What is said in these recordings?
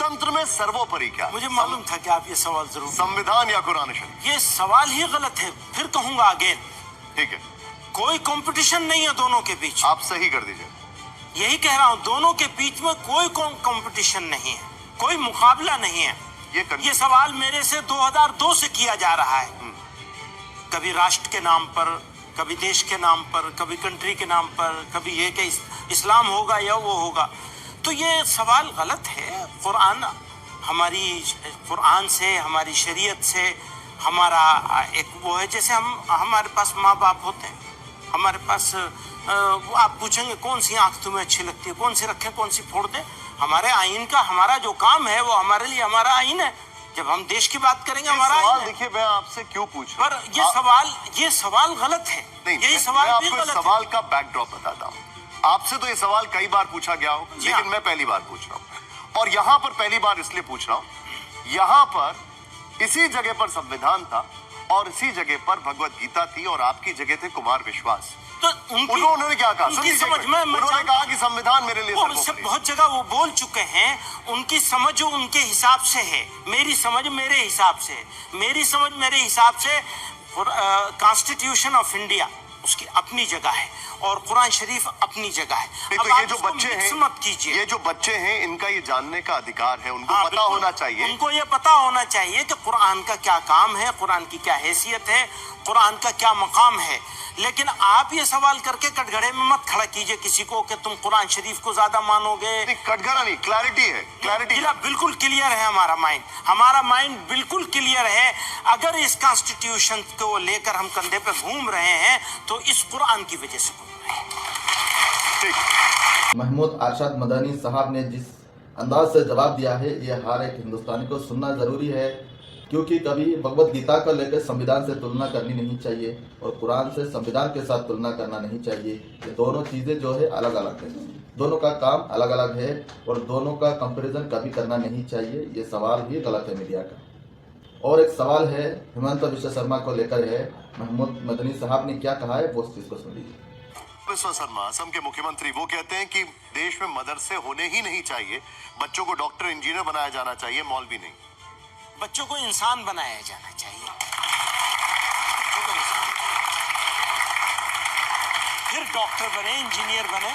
लोकतंत्र में सर्वोपरि क्या? मुझे मालूम था कि आप ये सवाल जरूर, संविधान या कुरान शरीफ? ये सवाल ही गलत है, फिर कहूंगा अगेन। ठीक है, कोई कंपटीशन नहीं है दोनों के बीच। आप सही कर दीजिए। यही कह रहा हूं, दोनों के बीच में कोई कंपटीशन नहीं है, कोई मुकाबला नहीं है। ये सवाल मेरे से 2002 से किया जा रहा है, कभी राष्ट्र के नाम पर, कभी देश के नाम पर, कभी कंट्री के नाम पर, कभी ये कि इस्लाम होगा या वो होगा। तो ये सवाल गलत है। कुरान से, हमारी शरीयत से हमारा एक वो है, जैसे हमारे पास माँ बाप होते हैं, हमारे पास आप पूछेंगे कौन सी आंख तुम्हें अच्छी लगती है, कौन सी रखें, कौन सी फोड़ दें। हमारे आइन का हमारा जो काम है वो हमारे लिए हमारा आइन है। जब हम देश की बात करेंगे हमारा सवाल देखिए, मैं आपसे क्यों पूछ रहा हूं, पर ये सवाल गलत है। यही सवाल मैं आपको सवाल का बैकड्रॉप बताता हूँ। आपसे तो ये सवाल कई बार पूछा गया हो, लेकिन मैं पहली बार पूछ रहा हूँ। और यहाँ पर पहली बार इसलिए पूछ रहा हूँ, यहाँ पर इसी जगह पर संविधान था और इसी जगह पर भगवत गीता थी और आपकी जगह थे कुमार विश्वास। तो उन्होंने क्या कहा? उन्होंने कहा कि संविधान मेरे लिए बहुत जगह वो बोल चुके हैं। उनकी समझ उनके हिसाब से है, मेरी समझ मेरे हिसाब से है। मेरी समझ मेरे हिसाब से कॉन्स्टिट्यूशन ऑफ इंडिया उसकी अपनी जगह है और कुरान शरीफ अपनी जगह है। तो ये जो बच्चे हैं, मत कीजिए, ये जो बच्चे हैं, इनका ये जानने का अधिकार है, उनको पता होना चाहिए। उनको ये पता होना चाहिए कि कुरान का क्या काम है, कुरान की क्या हैसियत है, कुरान का क्या मकाम है। लेकिन आप ये सवाल करके कटघरे में मत खड़ा कीजिए किसी को कि तुम कुरान शरीफ को ज्यादा मानोगे। कटघरा नहीं, क्लैरिटी है, क्लैरिटी बिल्कुल क्लियर है हमारा माइंड बिल्कुल क्लियर है। अगर इस कॉन्स्टिट्यूशन को लेकर हम कंधे पे घूम रहे हैं तो इस कुरान की वजह से घूम रहे हैं। महमूद अरशद मदनी साहब ने जिस अंदाज से जवाब दिया है, ये हर एक हिंदुस्तानी को सुनना जरूरी है, क्योंकि कभी भगवत गीता को लेकर संविधान से तुलना करनी नहीं चाहिए और कुरान से संविधान के साथ तुलना करना नहीं चाहिए। ये दोनों चीज़ें जो है अलग अलग है, दोनों का काम अलग अलग है और दोनों का कंपैरिजन कभी करना नहीं चाहिए। ये सवाल ही गलत है मीडिया का। और एक सवाल है हिमंत विश्व शर्मा को लेकर है, महमूद मदनी साहब ने क्या कहा है वो उस चीज़ को सुन लीजिए। विश्व शर्मा असम के मुख्यमंत्री, वो कहते हैं कि देश में मदरसे होने ही नहीं चाहिए, बच्चों को डॉक्टर इंजीनियर बनाया जाना चाहिए, मौलवी नहीं। बच्चों को इंसान बनाया जाना चाहिए, फिर डॉक्टर बने, इंजीनियर बने,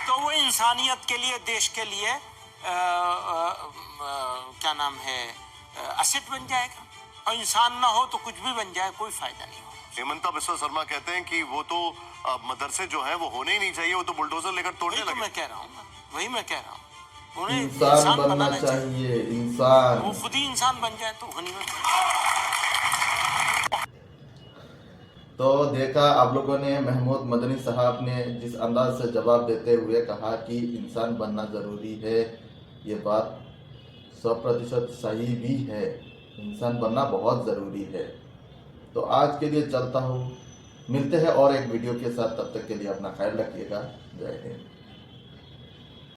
तो वो इंसानियत के लिए, देश के लिए क्या नाम है, एसेट बन जाएगा। और इंसान ना हो तो कुछ भी बन जाए, कोई फायदा नहीं हो। हिमंता बिस्वा शर्मा कहते हैं कि वो तो मदरसे जो है वो होने ही नहीं चाहिए, वो तो बुलडोजर लेकर तोड़ने लगे। मैं कह रहा हूँ, वही मैं कह रहा हूँ, उन्हें इंसान बनना चाहिए, इंसान। वो खुद ही इंसान बन जाए तो गनीमत। तो देखा आप लोगों ने, महमूद मदनी साहब ने जिस अंदाज से जवाब देते हुए कहा कि इंसान बनना ज़रूरी है, ये बात 100% सही भी है। इंसान बनना बहुत ज़रूरी है। तो आज के लिए चलता हूँ, मिलते हैं और एक वीडियो के साथ, तब तक के लिए अपना ख्याल रखिएगा। जय हिंद।